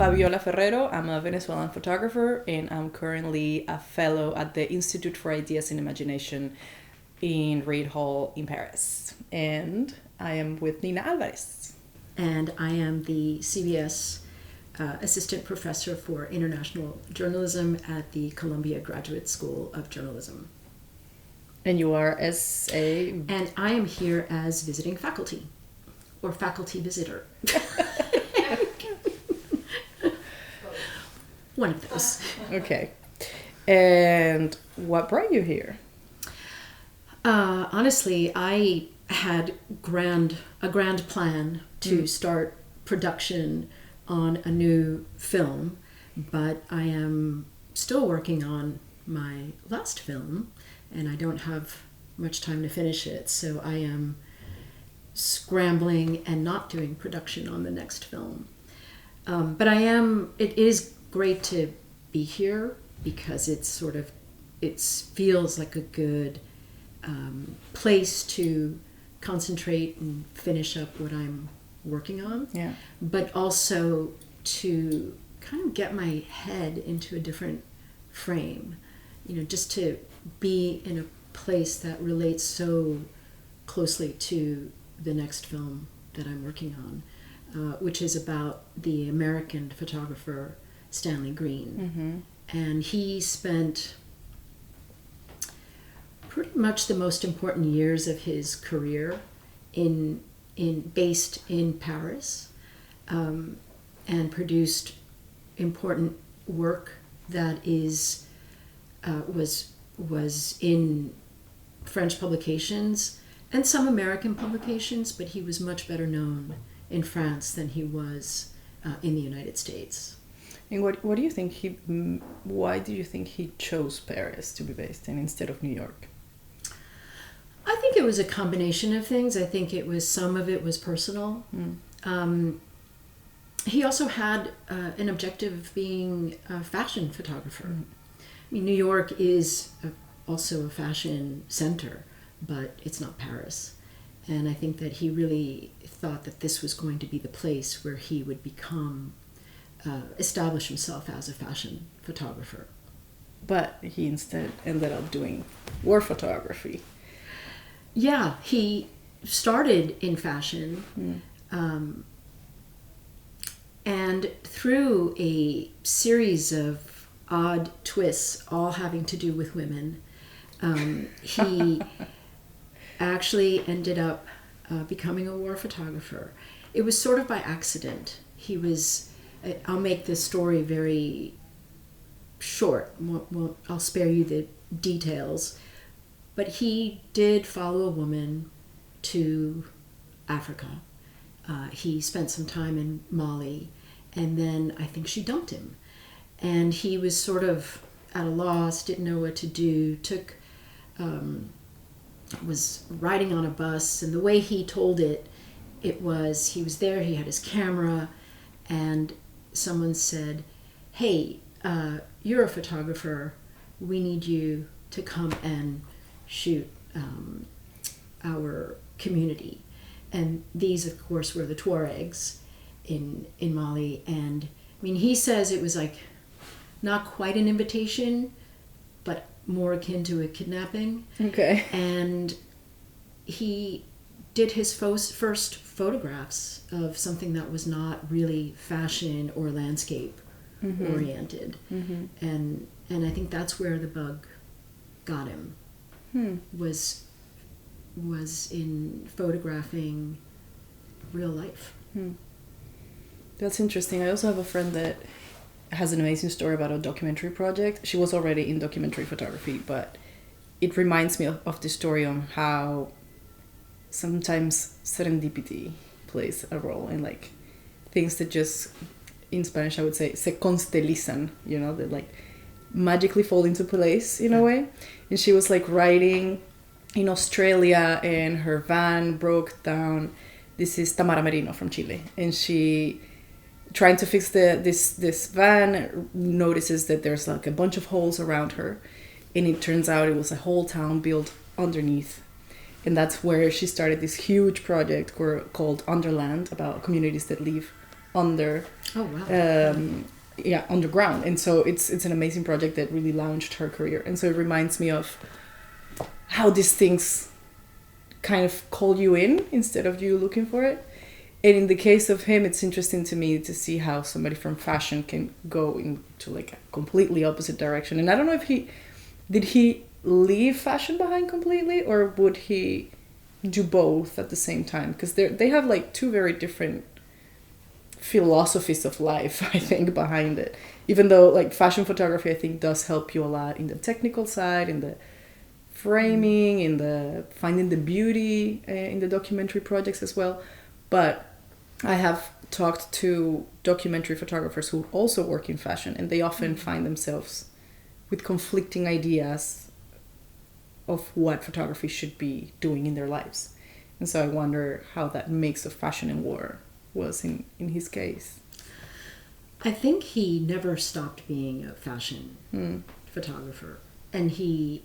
Fabiola Ferrero. I'm a Venezuelan photographer, and I'm currently a fellow at the Institute for Ideas and Imagination in Reid Hall in Paris. And I am with Nina Alvarez. And I am the CBS Assistant Professor for International Journalism at the Columbia Graduate School of Journalism. And you are as a... And I am here as visiting faculty, or faculty visitor. One of those. Okay. And what brought you here? Honestly, I had a grand plan to start production on a new film, but I am still working on my last film, and I don't have much time to finish it, so I am scrambling and not doing production on the next film. But it is great to be here because it feels like a good place to concentrate and finish up what I'm working on. Yeah. But also to kind of get my head into a different frame, just to be in a place that relates so closely to the next film that I'm working on, which is about the American photographer Stanley Greene. Mm-hmm. And he spent pretty much the most important years of his career based in Paris, and produced important work that was in French publications and some American publications, but he was much better known in France than he was in the United States. And what do you think why do you think he chose Paris to be based in instead of New York? I think it was a combination of things. I think some of it was personal. He also had an objective of being a fashion photographer. I mean, New York is also a fashion center, but it's not Paris. And I think that he really thought that this was going to be the place where he would establish himself as a fashion photographer. But he instead ended up doing war photography. Yeah, he started in fashion, and through a series of odd twists, all having to do with women, he actually ended up becoming a war photographer. It was sort of by accident. I'll make this story very short. I'll spare you the details. But he did follow a woman to Africa. He spent some time in Mali, and then I think she dumped him. And he was sort of at a loss, didn't know what to do, was riding on a bus, and the way he told it was he was there, he had his camera, and someone said, "Hey, you're a photographer, we need you to come and shoot our community." And these, of course, were the Tuaregs in Mali. And I mean, he says it was like not quite an invitation, but more akin to a kidnapping. Okay. And he did his first photographs of something that was not really fashion or landscape oriented. Mm-hmm. And I think that's where the bug got him. Was in photographing real life. That's interesting. I also have a friend that has an amazing story about a documentary project. She was already in documentary photography, but it reminds me of the story on how sometimes serendipity plays a role in like things that just, in Spanish I would say, se constelizan, that like magically fall into place in a way. And she was like riding in Australia and her van broke down. This is Tamara Merino from Chile, and she, trying to fix this van, notices that there's like a bunch of holes around her, and it turns out it was a whole town built underneath. And that's where she started this huge project called Underland, about communities that live under Oh wow. underground. And so it's an amazing project that really launched her career. And so it reminds me of how these things kind of call you in instead of you looking for it. And in the case of him, it's interesting to me to see how somebody from fashion can go into like a completely opposite direction. And I don't know if did he leave fashion behind completely, or would he do both at the same time? Because they have like two very different philosophies of life, I think, behind it. Even though like fashion photography, I think, does help you a lot in the technical side, in the framing, in the finding the beauty in the documentary projects as well. But I have talked to documentary photographers who also work in fashion, and they often find themselves with conflicting ideas of what photography should be doing in their lives. And so I wonder how that mix of fashion and war was in his case. I think he never stopped being a fashion photographer. And he,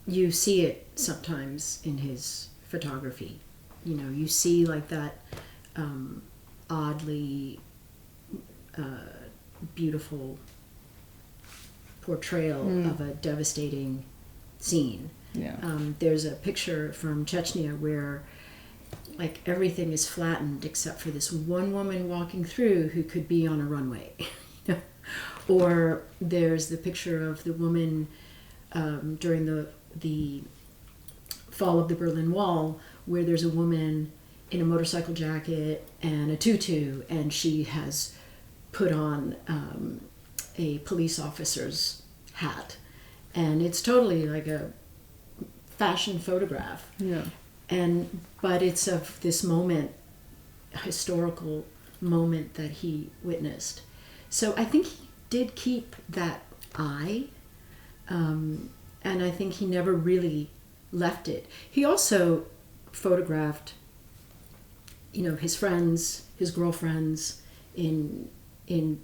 you see it sometimes in his photography. You know, you see like that oddly beautiful portrayal of a devastating scene. Yeah. There's a picture from Chechnya where like everything is flattened except for this one woman walking through who could be on a runway. Or there's the picture of the woman during the fall of the Berlin Wall, where there's a woman in a motorcycle jacket and a tutu, and she has put on a police officer's hat. And it's totally like a fashion photograph. Yeah. But it's of this moment, historical moment that he witnessed. So I think he did keep that eye, and I think he never really left it. He also photographed, you know, his friends, his girlfriends in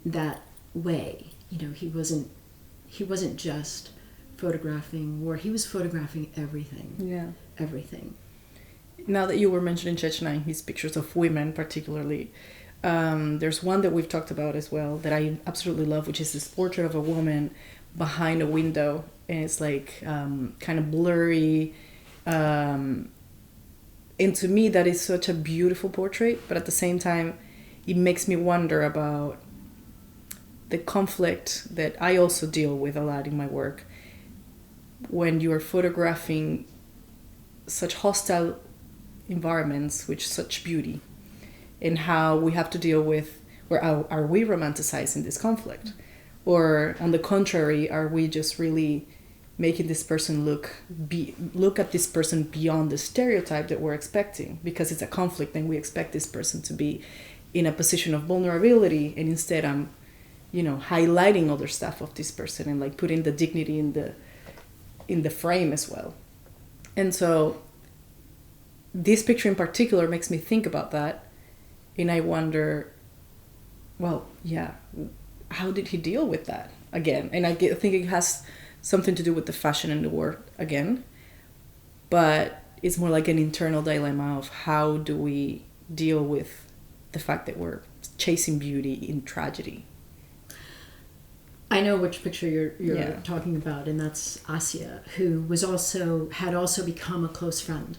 that way. You know, he wasn't just photographing war. He was photographing everything. Yeah. Everything. Now that you were mentioning Chechnya, his pictures of women particularly, there's one that we've talked about as well that I absolutely love, which is this portrait of a woman behind a window, and it's like kind of blurry. And to me, that is such a beautiful portrait, but at the same time, it makes me wonder about the conflict that I also deal with a lot in my work when you are photographing such hostile environments with such beauty, and how we have to deal with, or are we romanticizing this conflict, or on the contrary, are we just really making this person look at this person beyond the stereotype that we're expecting, because it's a conflict and we expect this person to be in a position of vulnerability, and instead I'm, you know, highlighting other stuff of this person and like putting the dignity in the frame as well. And so this picture in particular makes me think about that, and I wonder, well, yeah, how did he deal with that again? And I think it has something to do with the fashion and the war again, but it's more like an internal dilemma of how do we deal with the fact that we're chasing beauty in tragedy. I know which picture you're talking about, and that's Asya, who had also become a close friend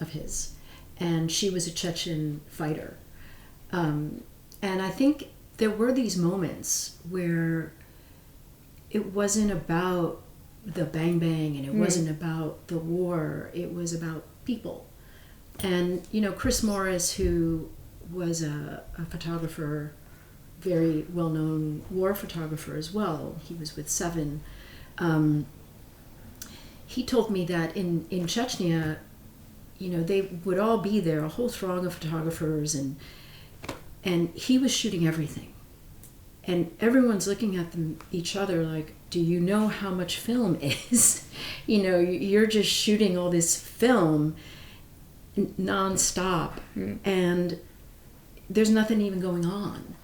of his, and she was a Chechen fighter, and I think there were these moments where it wasn't about the bang bang, and it wasn't about the war, it was about people. And you know, Chris Morris, who was a photographer, very well-known war photographer as well, he was with Seven, he told me that in Chechnya, you know, they would all be there, a whole throng of photographers, and he was shooting everything. And everyone's looking at each other like, do you know how much film is? You know, you're just shooting all this film nonstop, and there's nothing even going on.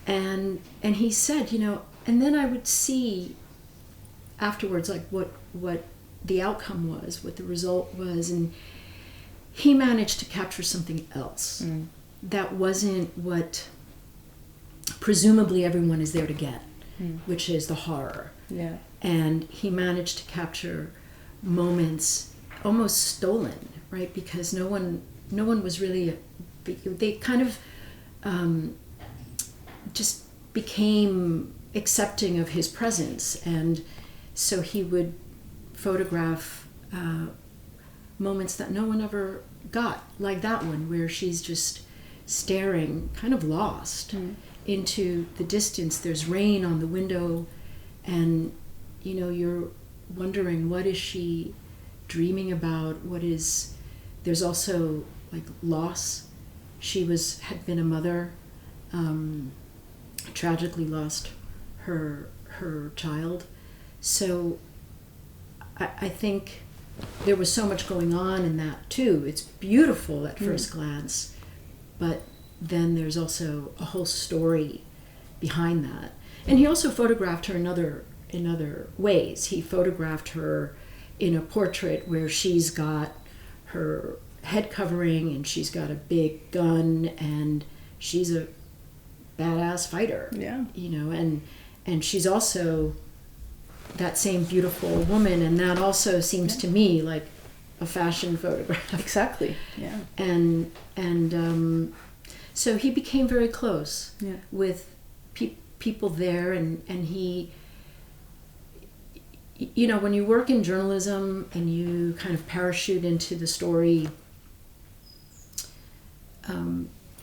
And he said, you know, and then I would see afterwards like what the outcome was, what the result was, and he managed to capture something else. that wasn't what presumably everyone is there to get, which is the horror. Yeah. And he managed to capture moments almost stolen, right? Because no one was really, they kind of just became accepting of his presence, and so he would photograph moments that no one ever got, like that one where she's just staring, kind of lost, into the distance. There's rain on the window, and you're wondering, what is she dreaming about? There's also like loss. She had been a mother, tragically lost her child. So I think there was so much going on in that too. It's beautiful at first glance, but then there's also a whole story behind that. And he also photographed her in other ways. He photographed her in a portrait where she's got her head covering and she's got a big gun and she's a badass fighter. Yeah. And she's also that same beautiful woman, and that also seems to me like a fashion photograph. Exactly. Yeah. And so he became very close with people there, and he, when you work in journalism and you kind of parachute into the story,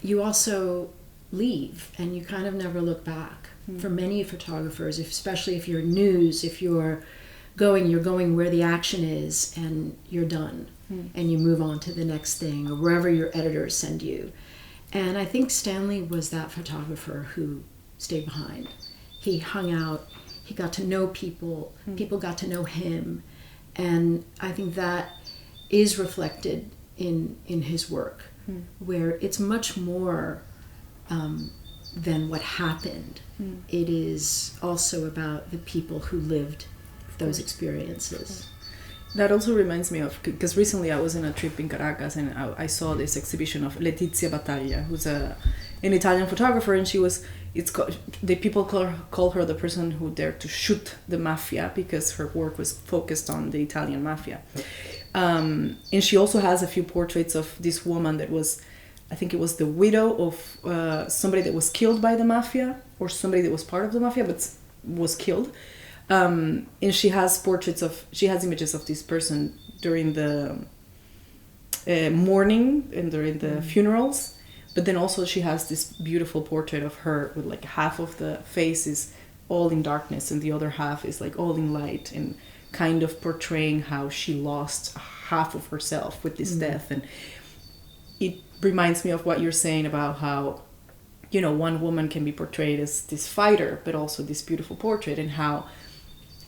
you also leave and you kind of never look back. For many photographers, especially if you're news, if you're going where the action is, and you're done, and you move on to the next thing or wherever your editors send you. And I think Stanley was that photographer who stayed behind. He hung out, he got to know people, people got to know him, and I think that is reflected in his work, where it's much more than what happened. It is also about the people who lived those experiences. That also reminds me of, because recently I was in a trip in Caracas and I saw this exhibition of Letizia Battaglia, who's an Italian photographer, and people call her the person who dared to shoot the mafia, because her work was focused on the Italian mafia. And she also has a few portraits of this woman that was, I think it was the widow of somebody that was killed by the mafia, or somebody that was part of the mafia but was killed. And she has images of this person during the mourning and during the funerals. But then also she has this beautiful portrait of her with like half of the face is all in darkness and the other half is like all in light, and kind of portraying how she lost half of herself with this death. And it reminds me of what you're saying about how, one woman can be portrayed as this fighter, but also this beautiful portrait, and how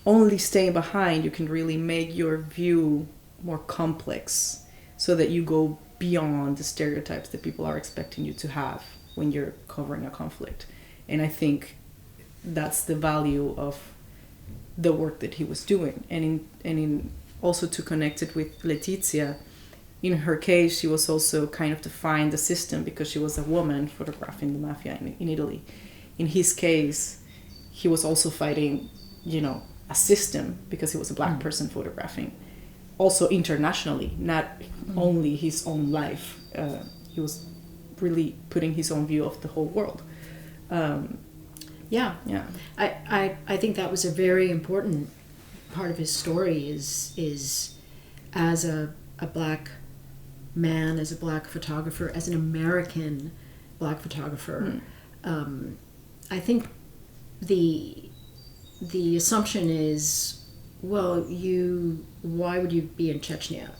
only staying behind you can really make your view more complex, so that you go beyond the stereotypes that people are expecting you to have when you're covering a conflict. And I think that's the value of the work that he was doing. And in also to connect it with Letizia, in her case, she was also kind of defying the system because she was a woman photographing the mafia in Italy. In his case, he was also fighting, a system because he was a black person photographing. Also internationally, not only his own life. He was really putting his own view of the whole world. Yeah. I think that was a very important part of his story is as a black man, as a black photographer, as an American black photographer. I think the assumption is, well, why would you be in Chechnya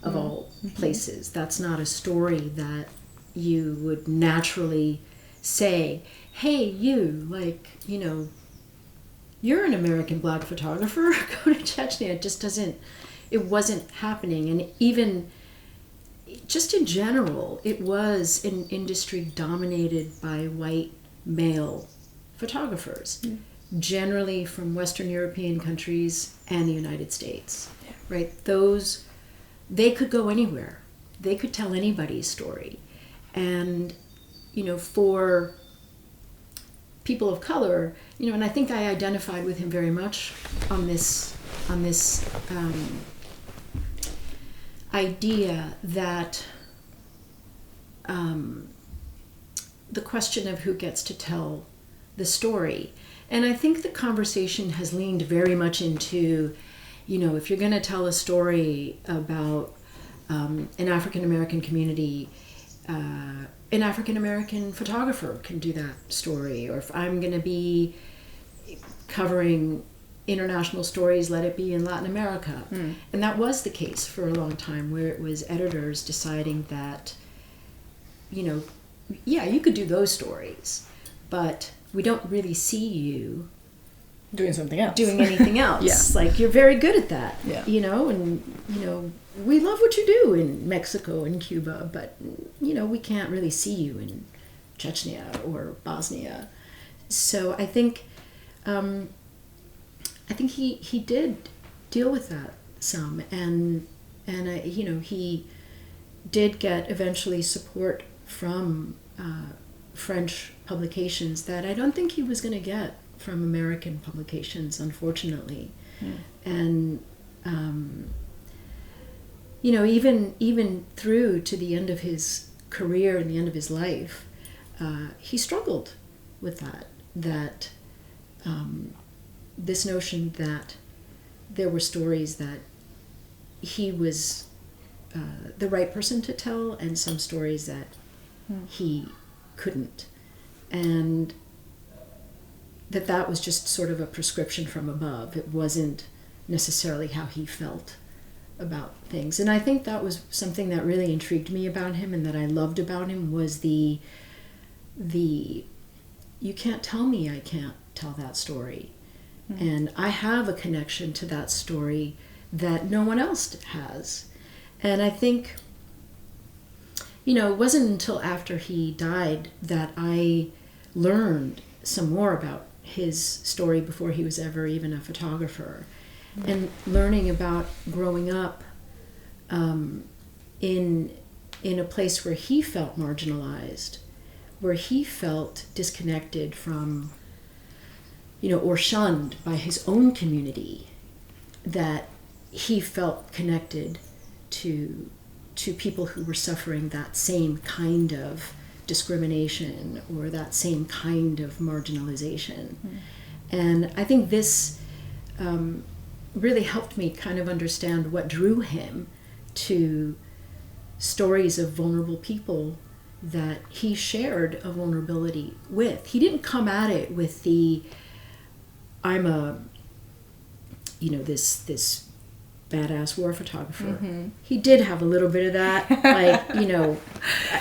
of all places? That's not a story that you would naturally say, hey, you're an American black photographer, go to Chechnya. It wasn't happening. And even just in general, it was an industry dominated by white male photographers, generally from Western European countries and the United States, right? They could go anywhere. They could tell anybody's story. And for people of color, and I think I identified with him very much on this idea that the question of who gets to tell the story. And I think the conversation has leaned very much into, if you're going to tell a story about an African-American community, an African-American photographer can do that story. Or if I'm going to be covering international stories, let it be in Latin America. And that was the case for a long time, where it was editors deciding that, yeah, you could do those stories, but we don't really see you doing something else, doing anything else. Yeah. Like, you're very good at that, Yeah. and we love what you do in Mexico and Cuba, but we can't really see you in Chechnya or Bosnia. So I think he did deal with that some, and he did get eventually support from French publications that I don't think he was going to get from American publications, unfortunately. And even through to the end of his career and the end of his life, he struggled with that this notion that there were stories that he was the right person to tell, and some stories that he couldn't, and that was just sort of a prescription from above. It wasn't necessarily how he felt about things. And I think that was something that really intrigued me about him, and that I loved about him, was the you can't tell me I can't tell that story. And I have a connection to that story that no one else has. And I think, it wasn't until after he died that I learned some more about his story before he was ever even a photographer. And learning about growing up in a place where he felt marginalized, where he felt disconnected from, or shunned by his own community, that he felt connected to people who were suffering that same kind of discrimination or that same kind of marginalization. And I think this really helped me kind of understand what drew him to stories of vulnerable people that he shared a vulnerability with. He didn't come at it with the, I'm a, this badass war photographer. He did have a little bit of that, like,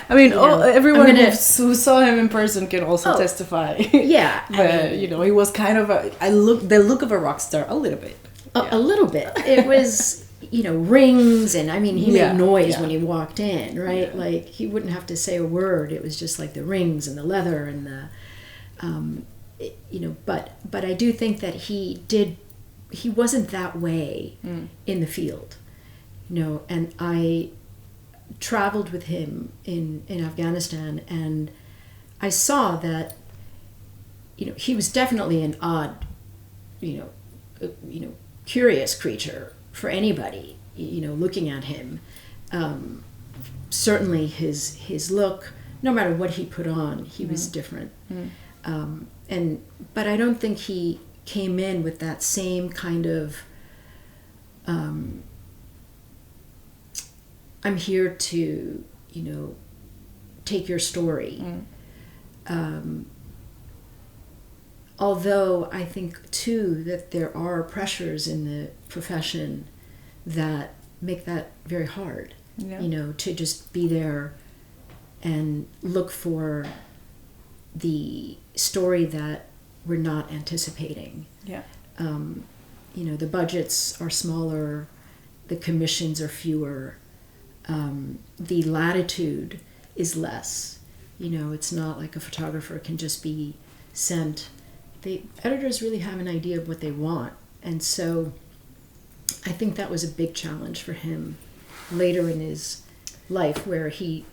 I mean, everyone who saw him in person can also testify. Yeah. But, he was kind of the look of a rock star, a little bit. A little bit. It was, rings, and he made noise when he walked in, right? Yeah. Like, he wouldn't have to say a word. It was just like the rings and the leather and the, but I do think that he wasn't that way in the field, and I traveled with him in Afghanistan, and I saw that, he was definitely an odd, curious creature for anybody, looking at him. Certainly his look, no matter what he put on, he was different. But I don't think he came in with that same kind of I'm here to take your story. Although I think too that there are pressures in the profession that make that very hard, to just be there and look for the story that we're not anticipating. The budgets are smaller, the commissions are fewer, the latitude is less. It's not like a photographer can just be sent. The editors really have an idea of what they want, and so I think that was a big challenge for him later in his life, where he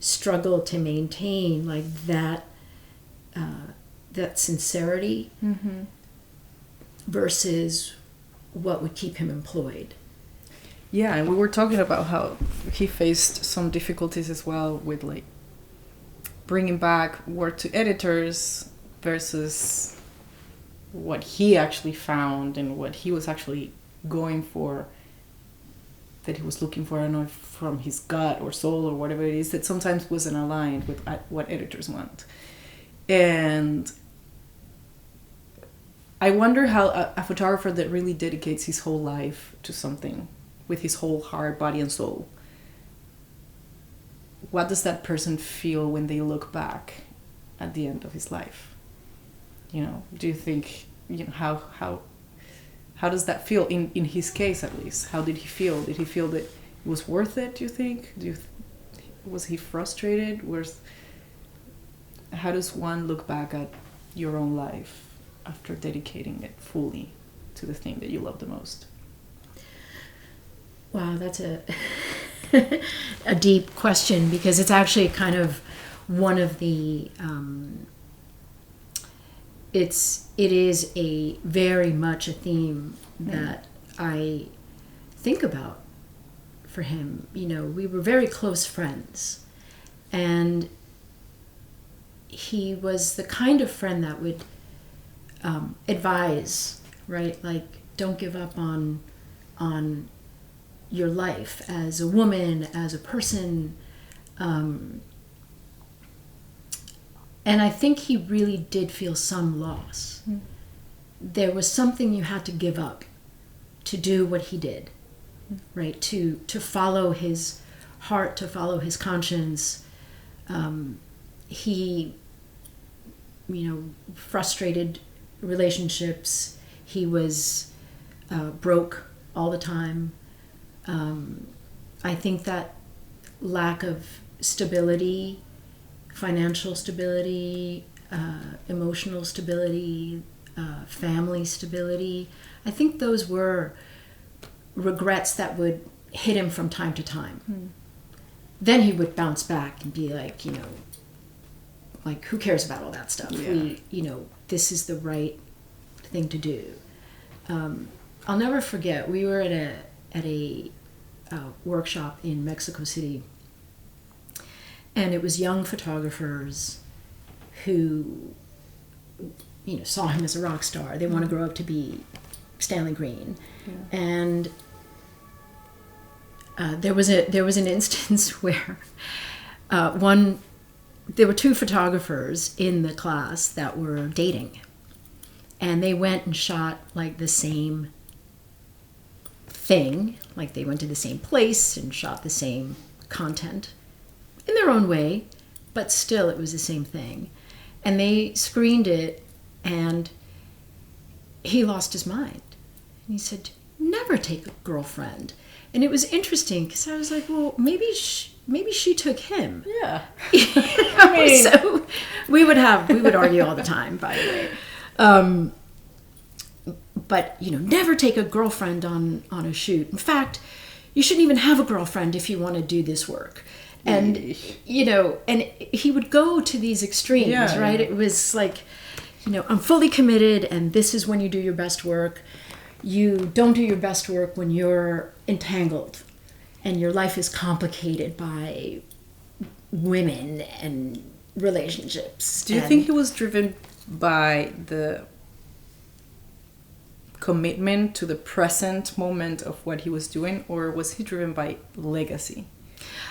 struggle to maintain like that sincerity versus what would keep him employed. Yeah, and we were talking about how he faced some difficulties as well with like bringing back work to editors versus what he actually found and what he was actually going for, that he was looking for, I don't know if from his gut or soul or whatever it is, that sometimes wasn't aligned with what editors want. And I wonder how a photographer that really dedicates his whole life to something with his whole heart, body, and soul, what does that person feel when they look back at the end of his life? You know, do you think, you know, how does that feel in his case, at least? How did he feel? Did he feel that it was worth it, do you think? Was he frustrated? How does one look back at your own life after dedicating it fully to the thing that you love the most? Wow, that's a a deep question, because it's actually kind of one of the it is a very much a theme that I think about for him. You know, we were very close friends, and he was the kind of friend that would advise, right? Like, don't give up on your life as a woman, as a person. And I think he really did feel some loss. There was something you had to give up to do what he did, right? To follow his heart, to follow his conscience. He, you know, frustrated relationships. He was broke all the time. I think that lack of stability, financial stability, emotional stability, family stability, I think those were regrets that would hit him from time to time. Then he would bounce back and be like, you know, like, who cares about all that stuff? Yeah. This is the right thing to do. I'll never forget, we were at a workshop in Mexico City, and it was young photographers who, you know, saw him as a rock star. They want to grow up to be Stanley Green. Yeah. And there was an instance where there were two photographers in the class that were dating, and they went and shot like the same thing, like they went to the same place and shot the same content in their own way, but still it was the same thing. And they screened it, and he lost his mind. And he said, never take a girlfriend. And it was interesting, because I was like, well, maybe she took him. Yeah. I mean, so we would argue all the time, by the way. But, you know, never take a girlfriend on a shoot. In fact, you shouldn't even have a girlfriend if you want to do this work. And, you know, and he would go to these extremes, right? Yeah. It was like, you know, I'm fully committed, and this is when you do your best work. You don't do your best work when you're entangled and your life is complicated by women and relationships. Do you think he was driven by the commitment to the present moment of what he was doing, or was he driven by legacy?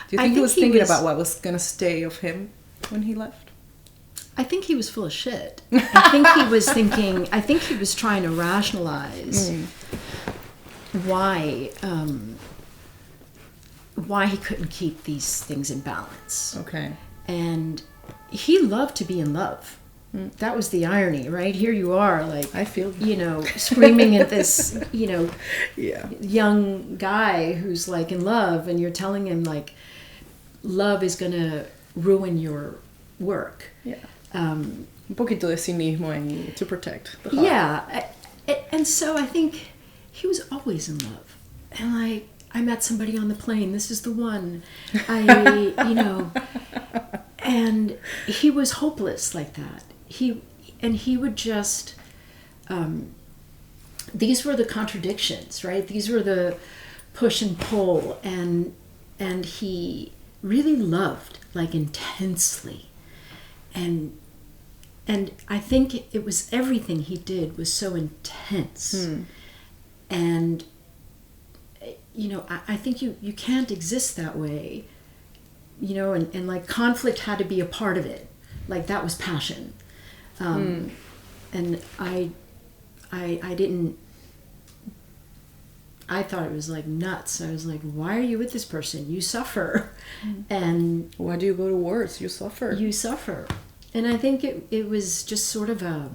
Do you think he was thinking about what was going to stay of him when he left? I think he was full of shit. I think he was trying to rationalize why he couldn't keep these things in balance. Okay. And he loved to be in love. That was the irony, right? Here you are, like, I feel, you know, screaming at this, you know, young guy who's like in love, and you're telling him like, love is gonna ruin your work. Yeah. Un poquito de cinismo to protect the heart. Yeah, and so I think he was always in love, and like, I met somebody on the plane. This is the one. You know, And he was hopeless like that. He would just, these were the contradictions, right? These were the push and pull, and he really loved, like, intensely. And I think it was everything he did was so intense. And, you know, I think you can't exist that way, you know, and like conflict had to be a part of it. Like, that was passion. And I didn't, I thought it was like nuts. I was like, why are you with this person? You suffer. And why do you go to wars? You suffer. You suffer. And I think it was just sort of a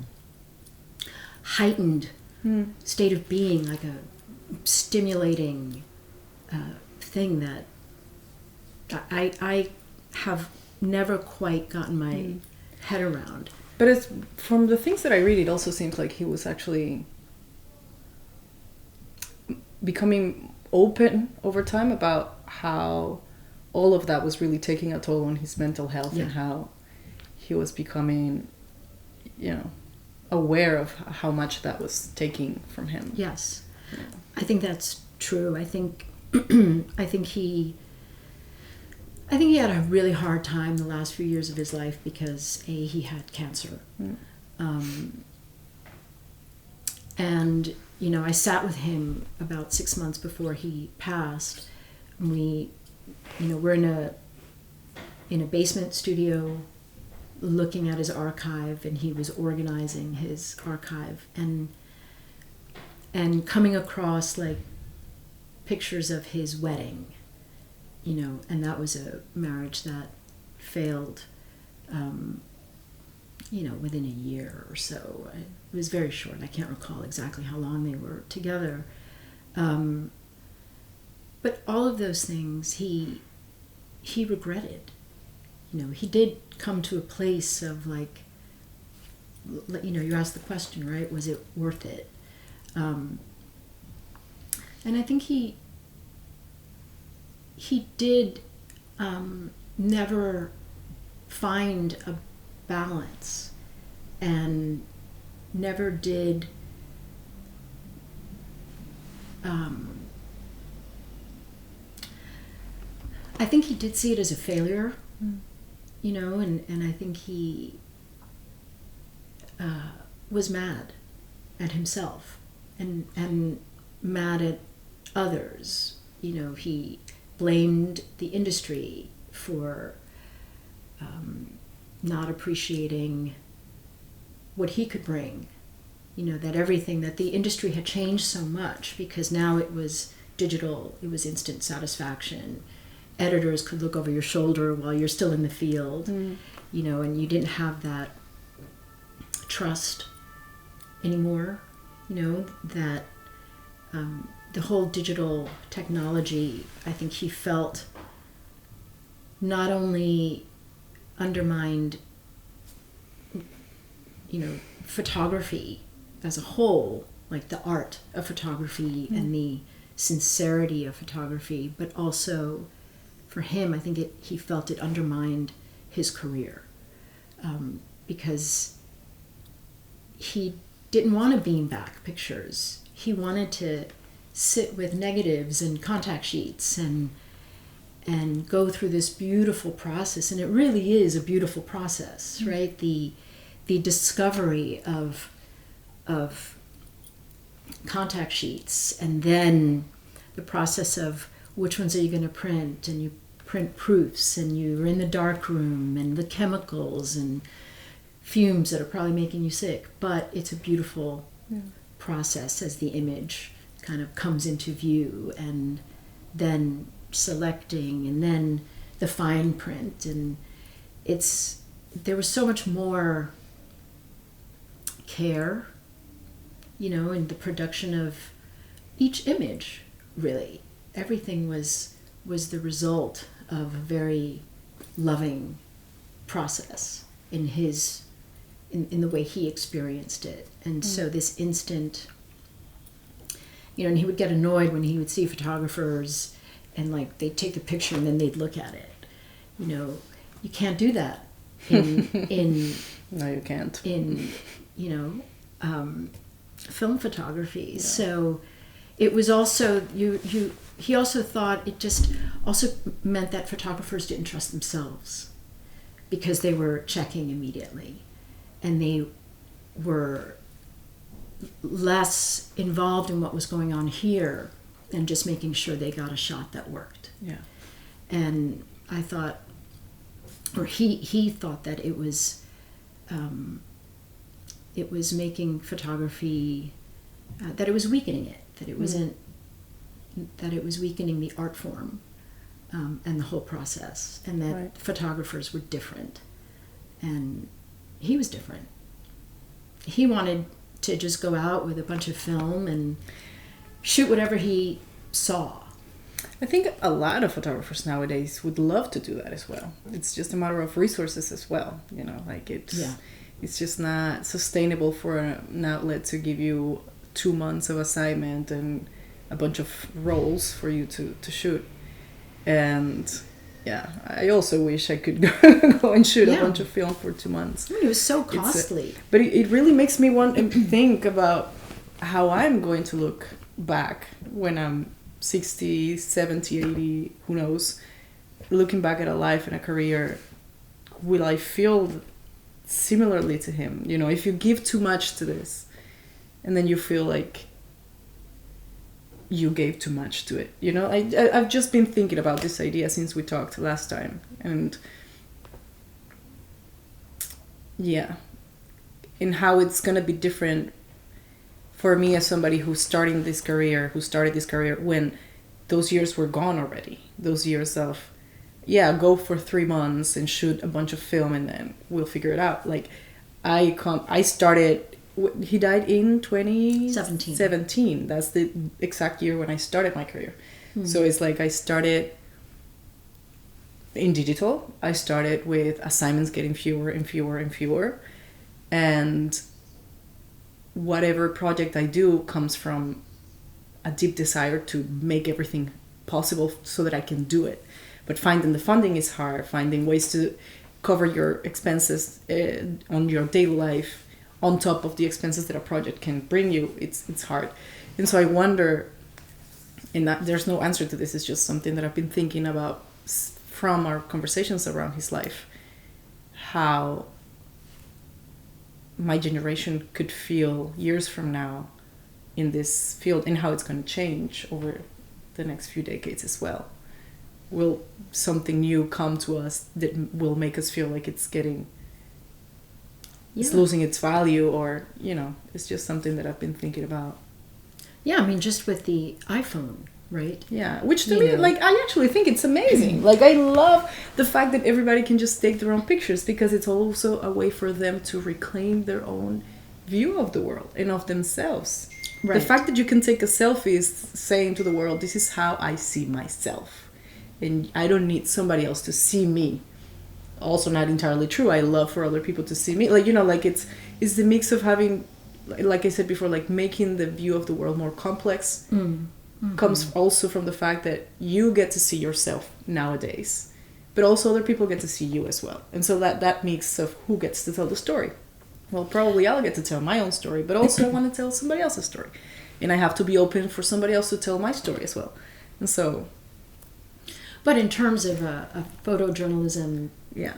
heightened state of being, like a stimulating thing that I have never quite gotten my head around. But it's, from the things that I read, it also seems like he was actually becoming open over time about how all of that was really taking a toll on his mental health, and how he was becoming, you know, aware of how much that was taking from him. Yes. Yeah. I think that's true. I think he had a really hard time the last few years of his life because he had cancer. And, you know, I sat with him about 6 months before he passed. And we, you know, we're in a basement studio looking at his archive, and he was organizing his archive and coming across, like, pictures of his wedding, you know, and that was a marriage that failed, you know, within a year or so. It was very short. I can't recall exactly how long they were together. But all of those things he regretted. You know, he did come to a place of, like, you know, you asked the question, right? Was it worth it? And I think he did never find a balance, and never did I think he did see it as a failure, you know, and I think he was mad at himself and mad at others. You know, he blamed the industry for not appreciating what he could bring. You know, that everything, that the industry had changed so much because now it was digital, it was instant satisfaction. Editors could look over your shoulder while you're still in the field, you know, and you didn't have that trust anymore, you know, that the whole digital technology, I think he felt, not only undermined, you know, photography as a whole, like the art of photography and the sincerity of photography, but also for him, I think he felt it undermined his career, because he didn't want to beam back pictures. He wanted to sit with negatives and contact sheets and go through this beautiful process, and it really is a beautiful process, right? The discovery of contact sheets, and then the process of which ones are you going to print, and you print proofs, and you're in the dark room, and the chemicals and fumes that are probably making you sick. But it's a beautiful process as the image kind of comes into view, and then selecting, and then the fine print, and there was so much more care, you know, in the production of each image. Really, everything was the result of a very loving process in the way he experienced it. And so this instant, you know, and he would get annoyed when he would see photographers and, like, they'd take the picture and then they'd look at it. You know, you can't do that in No, you can't. in film photography. Yeah. So it was also he also thought it just also meant that photographers didn't trust themselves because they were checking immediately and they were less involved in what was going on here and just making sure they got a shot that worked. Yeah. And I thought, or he thought that it was making photography, that it was weakening it, that it wasn't, that it was weakening the art form and the whole process, and that photographers were different. And he was different. He wanted to just go out with a bunch of film and shoot whatever he saw. I think a lot of photographers nowadays would love to do that as well. It's just a matter of resources as well. Like it's just not sustainable for an outlet to give you 2 months of assignment and a bunch of rolls for you to shoot. And yeah, I also wish I could go and shoot a bunch of film for 2 months. I mean, it was so costly. But it really makes me want to think about how I'm going to look back when I'm 60, 70, 80, who knows, looking back at a life and a career. Will I feel similarly to him? If you give too much to this and then you feel like you gave too much to it. I've just been thinking about this idea since we talked last time. And yeah, and how it's going to be different for me as somebody who started this career when those years were gone already. Those years of, go for 3 months and shoot a bunch of film and then we'll figure it out. Like, I started, he died in 2017. That's the exact year when I started my career. Mm-hmm. So it's like I started in digital. I started with assignments getting fewer and fewer and fewer. And whatever project I do comes from a deep desire to make everything possible so that I can do it. But finding the funding is hard. Finding ways to cover your expenses on your daily life on top of the expenses that a project can bring you, it's hard. And so I wonder, and there's no answer to this, it's just something that I've been thinking about from our conversations around his life, how my generation could feel years from now in this field and how it's going to change over the next few decades as well. Will something new come to us that will make us feel like it's losing its value, or it's just something that I've been thinking about. Yeah, I mean, just with the iPhone, right? Yeah, which to me, like, I actually think it's amazing. Like, I love the fact that everybody can just take their own pictures, because it's also a way for them to reclaim their own view of the world and of themselves. Right. The fact that you can take a selfie is saying to the world, this is how I see myself. And I don't need somebody else to see me. Also not entirely true. I love for other people to see me. Like, like it's the mix of having, like I said before, like making the view of the world more complex. Mm-hmm. Comes also from the fact that you get to see yourself nowadays, but also other people get to see you as well. And so that mix of who gets to tell the story. Well, probably I'll get to tell my own story, but also I want to tell somebody else's story. And I have to be open for somebody else to tell my story as well. And so... But in terms of a photojournalism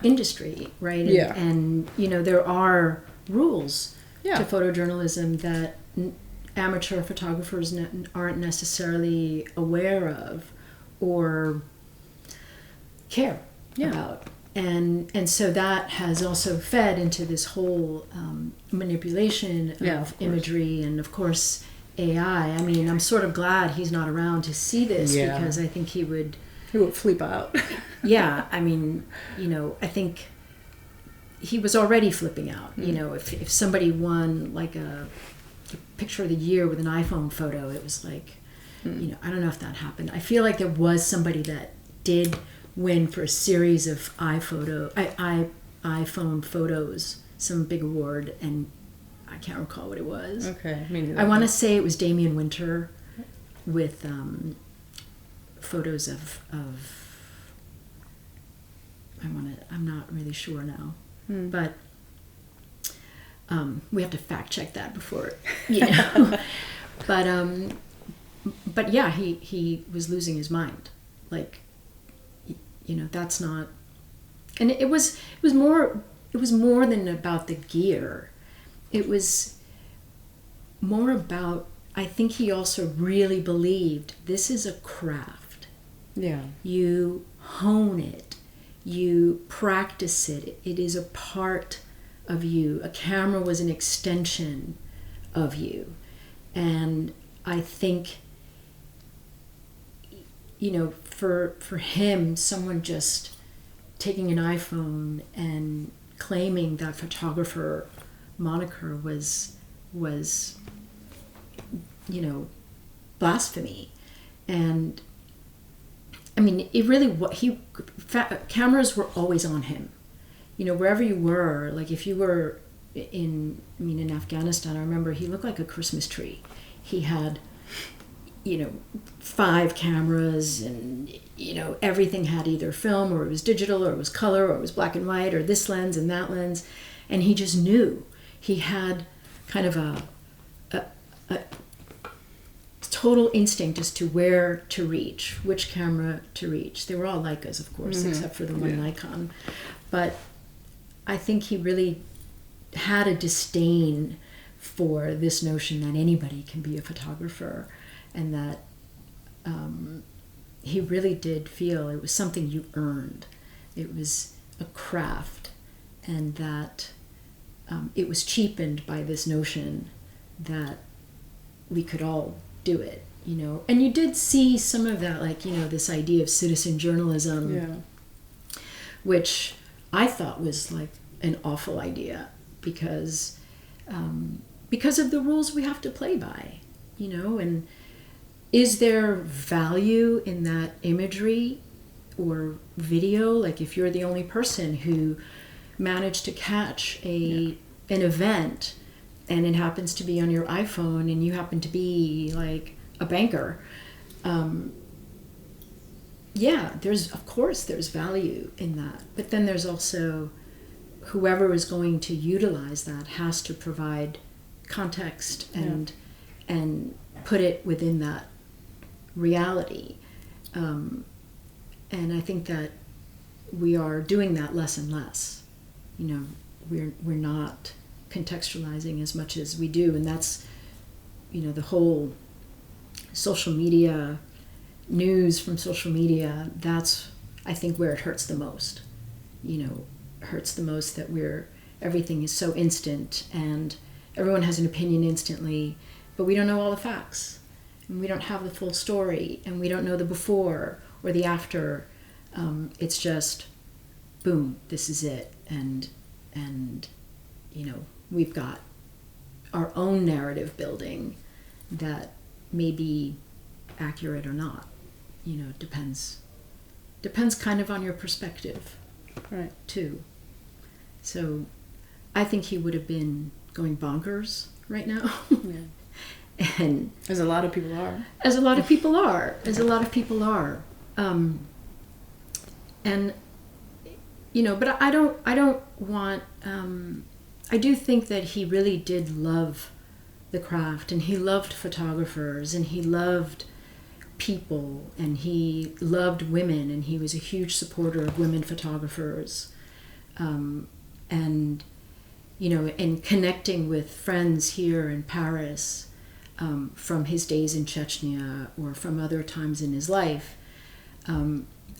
industry, right? And there are rules to photojournalism that amateur photographers aren't necessarily aware of or care about. And so that has also fed into this whole manipulation of imagery and, of course, AI. I mean, I'm sort of glad he's not around to see this because I think he would flip out. Yeah, I mean, I think he was already flipping out. If somebody won like a picture of the year with an iPhone photo, it was like, I don't know if that happened. I feel like there was somebody that did win for a series of iPhone photos, some big award, and I can't recall what it was. Okay, I want to say it was Damien Winter with photos of I'm not really sure now. But we have to fact check that before, you know. But yeah, he was losing his mind. Like, you know, that's not. And it was more than about the gear. It was more about, I think he also really believed this is a craft. Yeah. You hone it. You practice it. It is a part of you. A camera was an extension of you. And I think, you know, for him, someone just taking an iPhone and claiming that photographer moniker was you know, blasphemy. And I mean, it really, cameras were always on him. You know, wherever you were, like if you were in Afghanistan, I remember he looked like a Christmas tree. He had, you know, 5 cameras, and, you know, everything had either film, or it was digital, or it was color, or it was black and white, or this lens and that lens. And he just knew. He had kind of a total instinct as to where to reach, which camera to reach. They were all Leicas, of course, except for the one Nikon. But I think he really had a disdain for this notion that anybody can be a photographer, and that he really did feel it was something you earned. It was a craft, and that it was cheapened by this notion that we could all do it, you know. And you did see some of that, like, you know, this idea of citizen journalism, which I thought was like an awful idea, because of the rules we have to play by, you know. And is there value in that imagery or video? Like, if you're the only person who managed to catch an event, and it happens to be on your iPhone, and you happen to be like a banker, of course there's value in that. But then there's also whoever is going to utilize that has to provide context and put it within that reality. And I think that we are doing that less and less. You know, we're not contextualizing as much as we do, and that's, you know, the whole social media, news from social media, that's, I think, where it hurts the most. You know, hurts the most that everything is so instant, and everyone has an opinion instantly, but we don't know all the facts, and we don't have the full story, and we don't know the before or the after. It's just, boom, this is it, and you know, we've got our own narrative building that may be accurate or not. You know, depends kind of on your perspective, right, too. So I think he would have been going bonkers right now. And as a lot of people are. And you know, but I don't want. I do think that he really did love the craft, and he loved photographers, and he loved people, and he loved women, and he was a huge supporter of women photographers, and you know, and connecting with friends here in Paris, from his days in Chechnya or from other times in his life.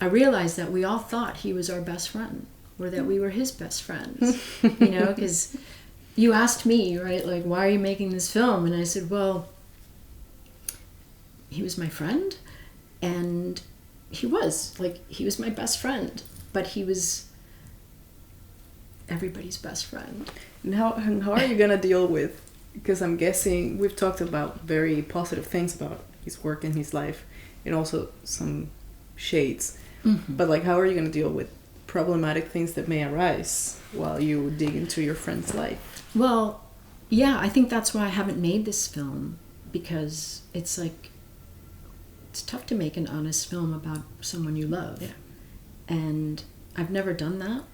I realized that we all thought he was our best friend, or that we were his best friends, you know, because you asked me, right, like, why are you making this film? And I said, well, he was my friend, and he was my best friend, but he was everybody's best friend. And how are you going to deal with, because I'm guessing we've talked about very positive things about his work and his life, and also some shades, but like, how are you going to deal with problematic things that may arise while you dig into your friend's life? Well, yeah, I think that's why I haven't made this film, because it's like, it's tough to make an honest film about someone you love. Yeah. And I've never done that,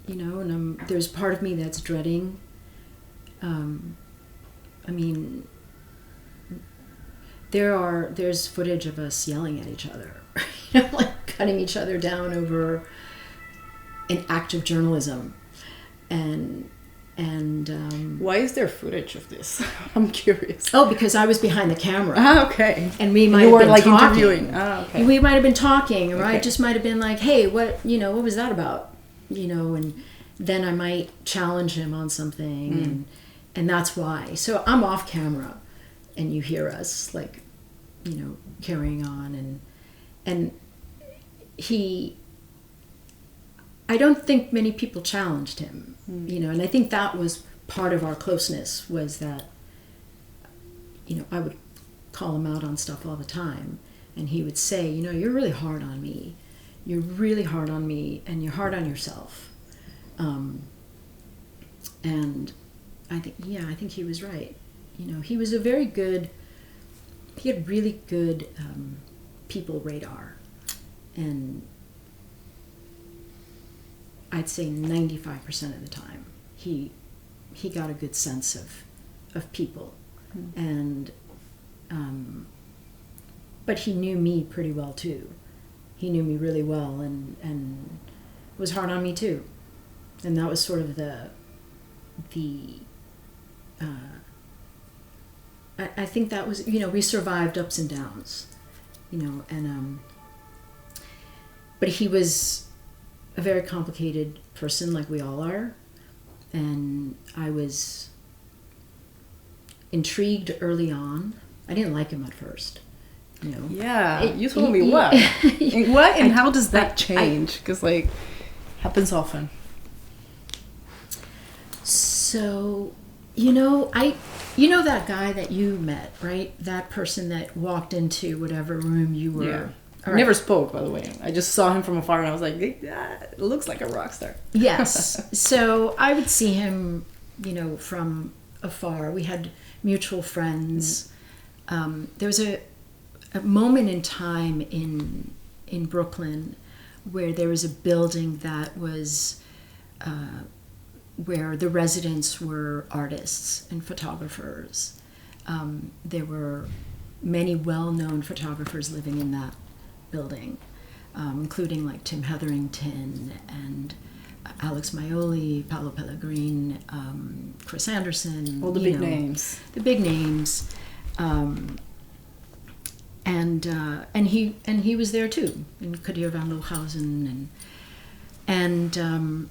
and there's part of me that's dreading. I mean, there's footage of us yelling at each other, like cutting each other down over an act of journalism, and why is there footage of this? I'm curious. Oh, because I was behind the camera. Ah, okay. And we might have been like talking. Interviewing. Ah, okay. We might have been talking, or Okay. I just might have been like, "Hey, what was that about?" And then I might challenge him on something, and that's why. So I'm off camera, and you hear us like, carrying on, and he. I don't think many people challenged him, and I think that was part of our closeness, was that, I would call him out on stuff all the time, and he would say, you're really hard on me. You're really hard on me, and you're hard on yourself. And I think he was right. He was he had really good people radar, and I'd say 95% of the time he got a good sense of people, and but he knew me pretty well too. He knew me really well, and was hard on me too, and that was sort of I think that was, we survived ups and downs, and but he was a very complicated person, like we all are, and I was intrigued early on. I didn't like him at first, Yeah, you told me what? What and how does that change? Because happens often. So, that guy that you met, right? That person that walked into whatever room you were. Yeah. All Never spoke, by the way. I just saw him from afar, and I was like, it looks like a rock star. Yes. So I would see him, from afar. We had mutual friends. There was a moment in time in Brooklyn where there was a building that was where the residents were artists and photographers. There were many well-known photographers living in that building, including like Tim Hetherington and Alex Maioli, Paolo Pellegrin, Chris Anderson. All the big names. The big names. And he was there too, and Kadir van Lohuizen, and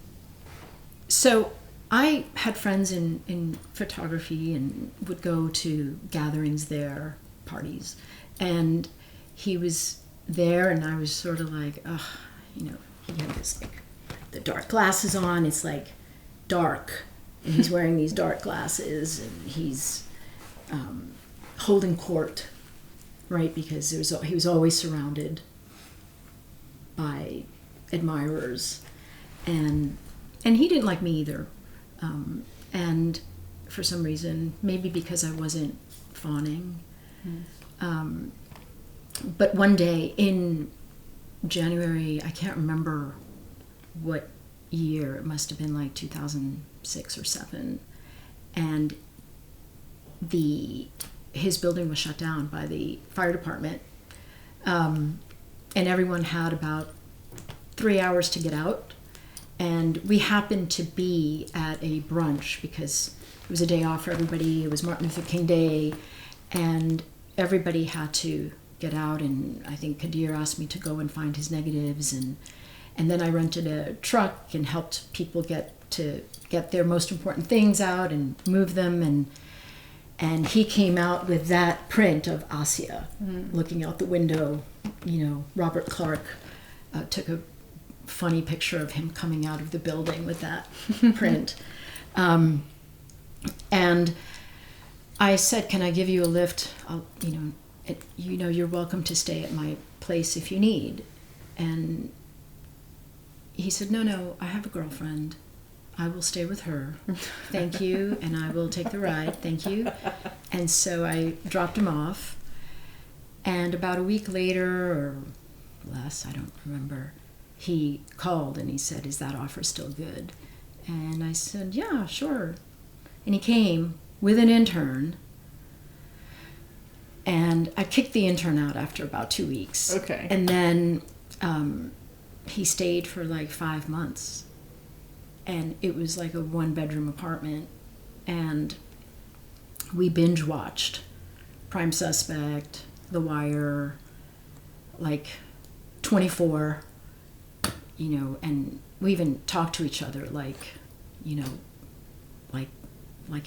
so I had friends in photography and would go to gatherings there, parties, and he was there, and I was sort of like, he had this the dark glasses on. It's like dark, and he's wearing these dark glasses, and he's holding court, right? Because he was always surrounded by admirers, and he didn't like me either, and for some reason, maybe because I wasn't fawning. But one day in January, I can't remember what year, it must have been like 2006 or 7, and his building was shut down by the fire department, and everyone had about 3 hours to get out, and we happened to be at a brunch because it was a day off for everybody. It was Martin Luther King Day, and everybody had to get out, and I think Kadir asked me to go and find his negatives, and then I rented a truck and helped people get their most important things out and move them, and he came out with that print of Asia looking out the window. Robert Clark took a funny picture of him coming out of the building with that print, and I said, "Can I give you a lift? You're welcome to stay at my place if you need." And he said, No, I have a girlfriend. I will stay with her. Thank you, and I will take the ride. Thank you. And so I dropped him off, and about a week later, or less, I don't remember, he called and he said, "Is that offer still good?" And I said, "Yeah, sure." And he came with an intern, and I kicked the intern out after about 2 weeks. Okay. And then he stayed for like 5 months, and it was like a 1-bedroom apartment, and we binge watched Prime Suspect, The Wire, like 24, and we even talked to each other like in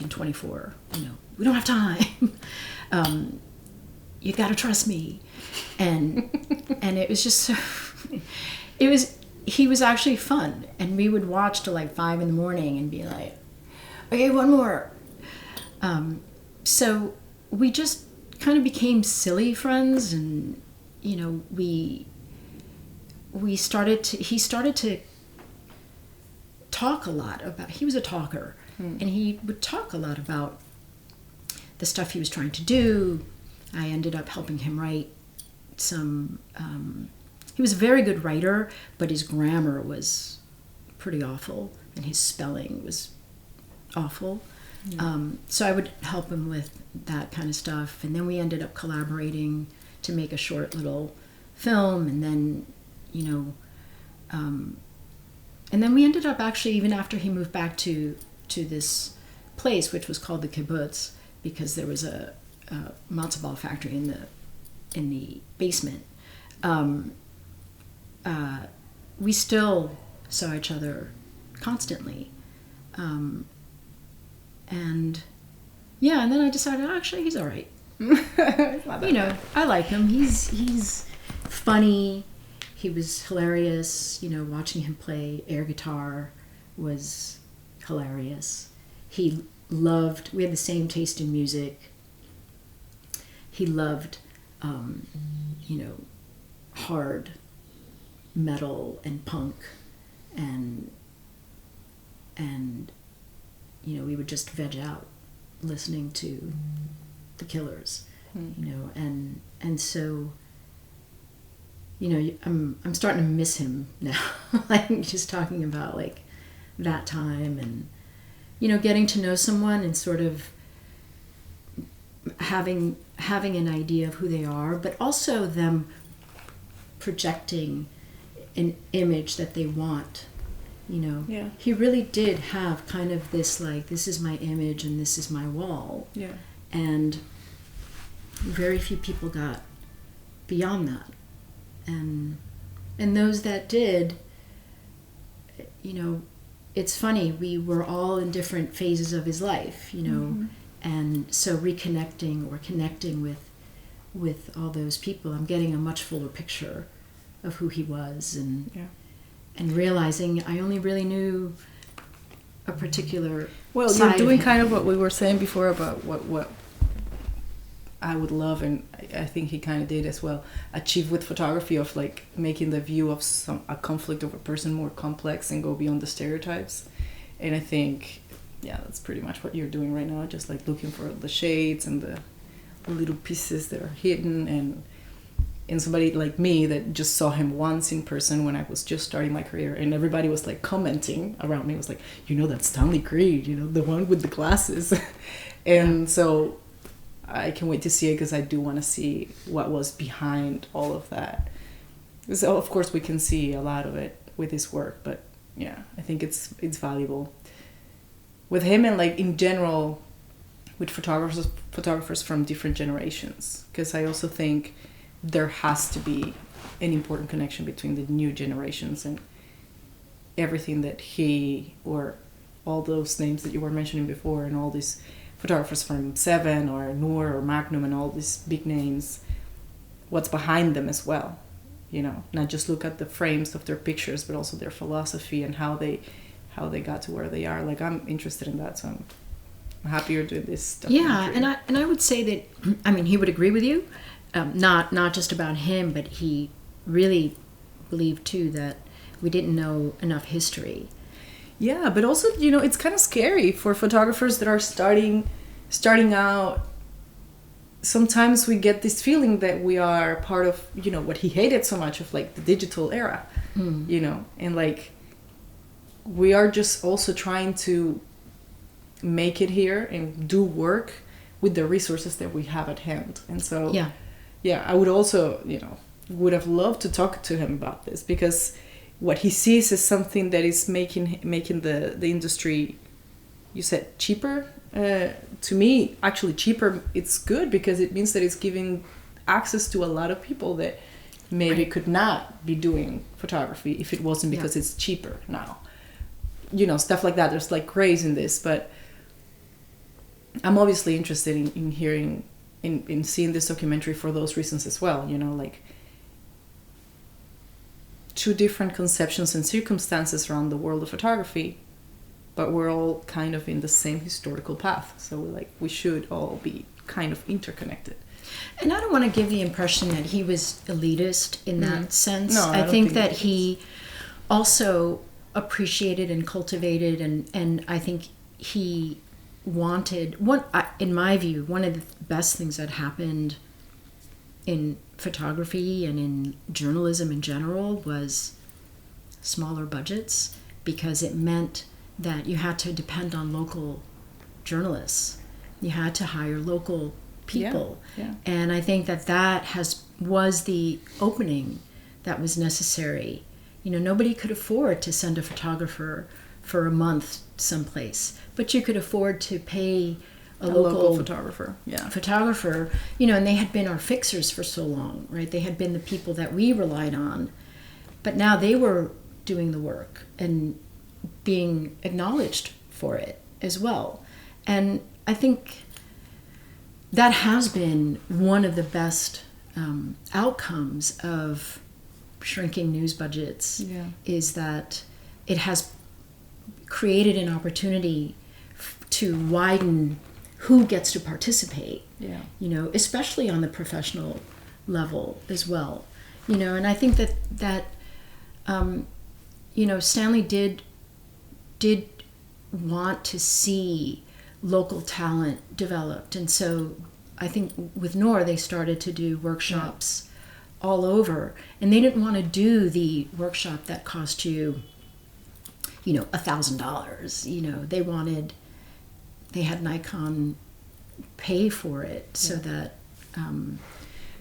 24, we don't have time. You got to trust me. And it was just so, he was actually fun. And we would watch till like 5 a.m. and be like, okay, one more. So we just kind of became silly friends, and, he started to talk a lot about, he was a talker, and he would talk a lot about the stuff he was trying to do. I ended up helping him write some, he was a very good writer, but his grammar was pretty awful, and his spelling was awful. So I would help him with that kind of stuff, and then we ended up collaborating to make a short little film, and then, and then we ended up actually, even after he moved back to this place, which was called the kibbutz, because there was a matzo ball factory in the basement. We still saw each other constantly, and and then I decided, actually, he's all right. I like him. He's funny. He was hilarious. Watching him play air guitar was hilarious. We had the same taste in music. He loved, hard metal and punk, and we would just veg out listening to the Killers, and so, I'm starting to miss him now, like just talking about like that time, and getting to know someone and sort of having an idea of who they are, but also them projecting an image that they want. Yeah. He really did have kind of this, like, this is my image and this is my wall. Yeah. And very few people got beyond that. And those that did, it's funny, we were all in different phases of his life, and so reconnecting or connecting with all those people, I'm getting a much fuller picture of who he was, and realizing I only really knew a particular Well, side you're doing of him. kind of what we were saying before about what I would love, and I think he kind of did as well, achieve with photography, of like making the view of a conflict of a person more complex and go beyond the stereotypes. And I think, that's pretty much what you're doing right now, just like looking for the shades and the little pieces that are hidden, and somebody like me that just saw him once in person when I was just starting my career, and everybody was like commenting around me, was like, that's Stanley Greene, the one with the glasses. And so I can't wait to see it, because I do want to see what was behind all of that. So of course we can see a lot of it with his work, but I think it's valuable with him, and like in general with photographers from different generations, because I also think there has to be an important connection between the new generations and everything that he, or all those names that you were mentioning before, and all these photographers from Seven or Noor or Magnum and all these big names, what's behind them as well. Not just look at the frames of their pictures, but also their philosophy and how they got to where they are. Like, I'm interested in that, so I'm happy you're doing this documentary. Yeah, and I would say that, he would agree with you, not just about him, but he really believed too that we didn't know enough history. Yeah, but also, it's kind of scary for photographers that are starting out sometimes we get this feeling that we are part of, you know, what he hated so much of, like, the digital era, you know, and like we are just also trying to make it here and do work with the resources that we have at hand. And so yeah, I would also, you know, would have loved to talk to him about this, because what he sees is something that is making the industry, you said cheaper. To me, actually cheaper, it's good, because it means that it's giving access to a lot of people that maybe could not be doing photography if it wasn't because it's cheaper now. You know, stuff like that. There's like grace in this, but I'm obviously interested in hearing, in seeing this documentary for those reasons as well. You know, like two different conceptions and circumstances around the world of photography, but we're all kind of in the same historical path. So we should all be kind of interconnected. And I don't want to give the impression that he was elitist in that sense. No, I think that he also appreciated and cultivated, and I think he wanted, in my view, one of the best things that happened in photography and in journalism in general was smaller budgets, because it meant that you had to depend on local journalists. You had to hire local people. Yeah. And I think that was the opening that was necessary. You know, nobody could afford to send a photographer for a month someplace, but you could afford to pay a local photographer. Yeah. Photographer, you know, and they had been our fixers for so long, right? They had been the people that we relied on, but now they were doing the work and being acknowledged for it as well. And I think that has been one of the best outcomes of shrinking news budgets, is that it has created an opportunity to widen who gets to participate, you know, especially on the professional level as well. You know, and I think that you know, Stanley did want to see local talent developed. And so I think with NOR, they started to do workshops all over. And they didn't want to do the workshop that cost you, you know, $1,000. You know, they had Nikon pay for it so that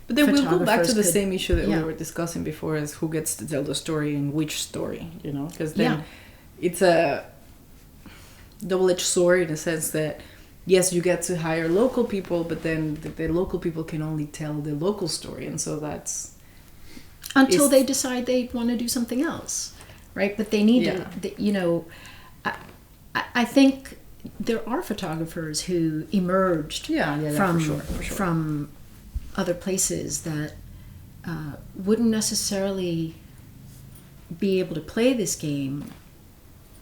but then we'll go back to the same issue that we were discussing before, as who gets to tell the story and which story, you know, because then it's a double-edged sword in the sense that, yes, you get to hire local people, but then the local people can only tell the local story, and so that's until they decide they want to do something else, right? But they need to, you know, I think there are photographers who emerged from for sure. from other places that wouldn't necessarily be able to play this game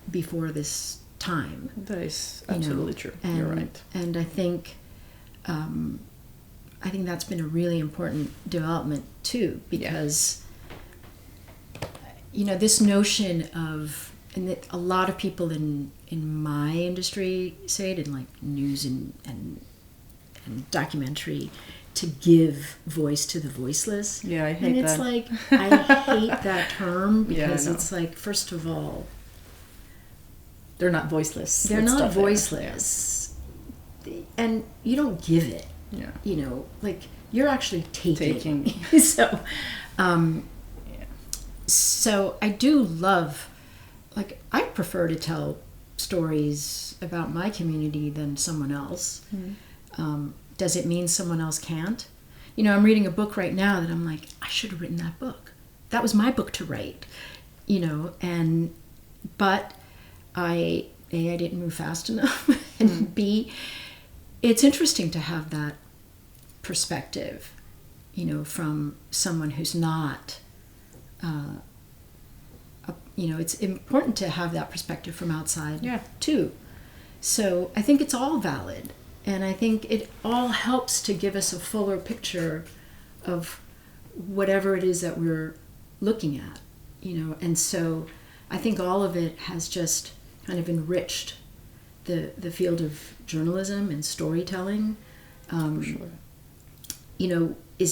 before this time. That is absolutely true. And, you're right. And I think that's been a really important development too, because you know, this notion of, and that a lot of people in my industry say it, in like news and documentary, to give voice to the voiceless. Yeah, I hate that. And it's like, I hate that term, because it's like, first of all, they're not voiceless. They're not voiceless. And you don't give it. Yeah. You know, like, you're actually taking. So, so I do love, like, I prefer to tell stories about my community than someone else. Does it mean someone else can't? You know, I'm reading a book right now that I'm like, I should have written that book. That was my book to write. You know, but I didn't move fast enough, and B, it's interesting to have that perspective, you know, from someone who's not, you know, it's important to have that perspective from outside too. So I think it's all valid, and I think it all helps to give us a fuller picture of whatever it is that we're looking at, you know, and so I think all of it has just kind of enriched the field of journalism and storytelling. For sure. you know, is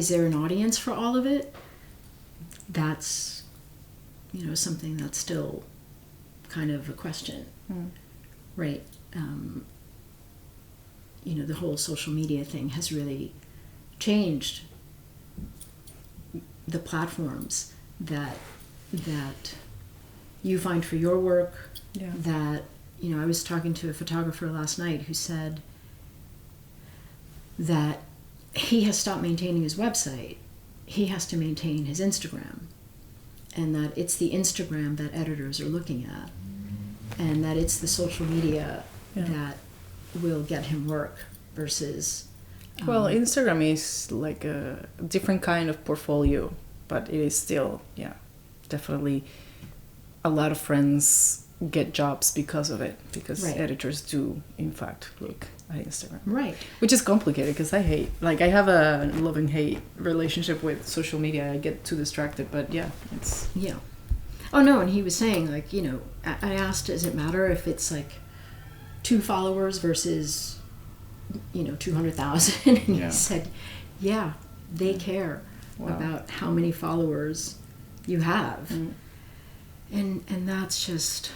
there an audience for all of it? That's, you know, something that's still kind of a question, right? You know, the whole social media thing has really changed the platforms that you find for your work. Yeah. That, you know, I was talking to a photographer last night who said that he has stopped maintaining his website. He has to maintain his Instagram, and that it's the Instagram that editors are looking at, and that it's the social media that will get him work versus... Well, Instagram is like a different kind of portfolio, but it is still, definitely a lot of friends get jobs because of it, because editors do, in fact, look at Instagram. Right. Which is complicated, because I have a love and hate relationship with social media. I get too distracted, but it's... Yeah. Oh, no, and he was saying, like, you know, I asked, does it matter if it's, like, 2 followers versus, you know, 200,000? And he said, yeah, they care about how many followers you have. And that's just,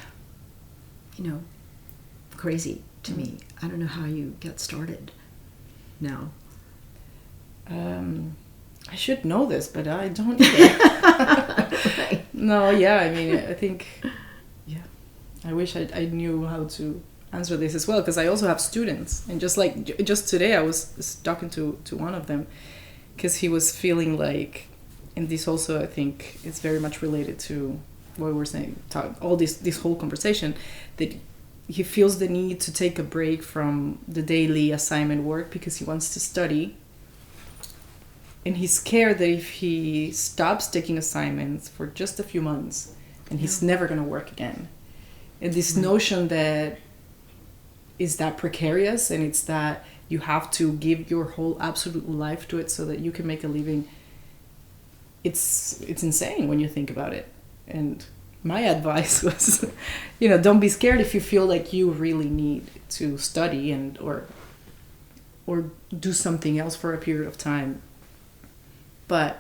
you know, crazy to me. I don't know how you get started now. I should know this, but I don't either. Right. No, I mean, I think, I wish I knew how to answer this as well, because I also have students, and just today I was talking to one of them, because he was feeling like, and this also I think is very much related to what we were saying, all this whole conversation, that he feels the need to take a break from the daily assignment work because he wants to study. And he's scared that if he stops taking assignments for just a few months, and he's never going to work again. And this notion that is that precarious, and it's that you have to give your whole absolute life to it so that you can make a living. It's insane when you think about it. And my advice was, you know, don't be scared if you feel like you really need to study and or do something else for a period of time. But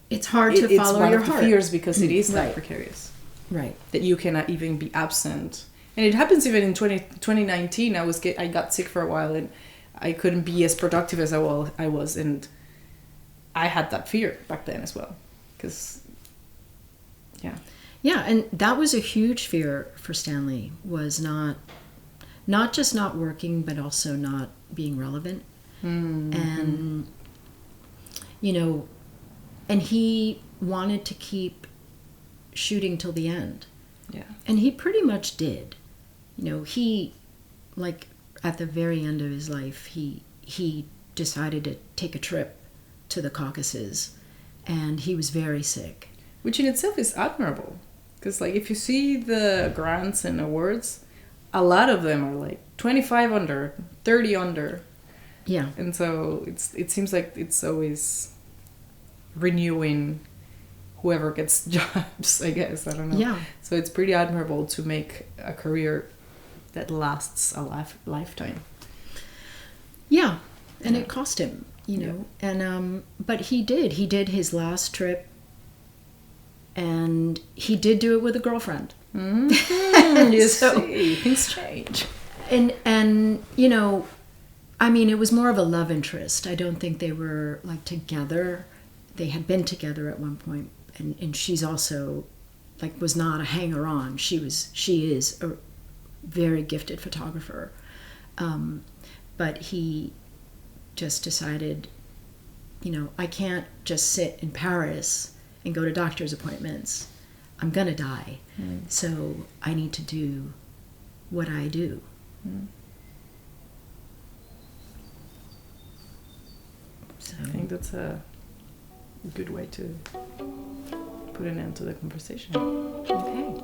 it's hard to follow your heart. It's one of the fears, because it is that precarious. Right. That you cannot even be absent. And it happens even in 2019. I got sick for a while, and I couldn't be as productive as I was, and I had that fear back then as well. Because, Yeah, and that was a huge fear for Stanley, was not just not working, but also not being relevant. And, you know, and he wanted to keep shooting till the end. Yeah. And he pretty much did. You know, he, like, at the very end of his life, he decided to take a trip to the Caucasus, and he was very sick. Which in itself is admirable. Because, like, if you see the grants and awards, a lot of them are, like, 25 under, 30 under. Yeah. And so it seems like it's always renewing whoever gets jobs, I guess. I don't know. Yeah. So it's pretty admirable to make a career that lasts a lifetime. Yeah. And it cost him, you know. And but he did his last trip, and he did do it with a girlfriend. You see, things change. And you know, I mean, it was more of a love interest. I don't think they were, like, together. They had been together at one point, and she's also, like, was not a hanger-on. She is a very gifted photographer. But he just decided, you know, I can't just sit in Paris and go to doctor's appointments. I'm gonna die. So I need to do what I do. So I think that's a good way to put an end to the conversation. Okay.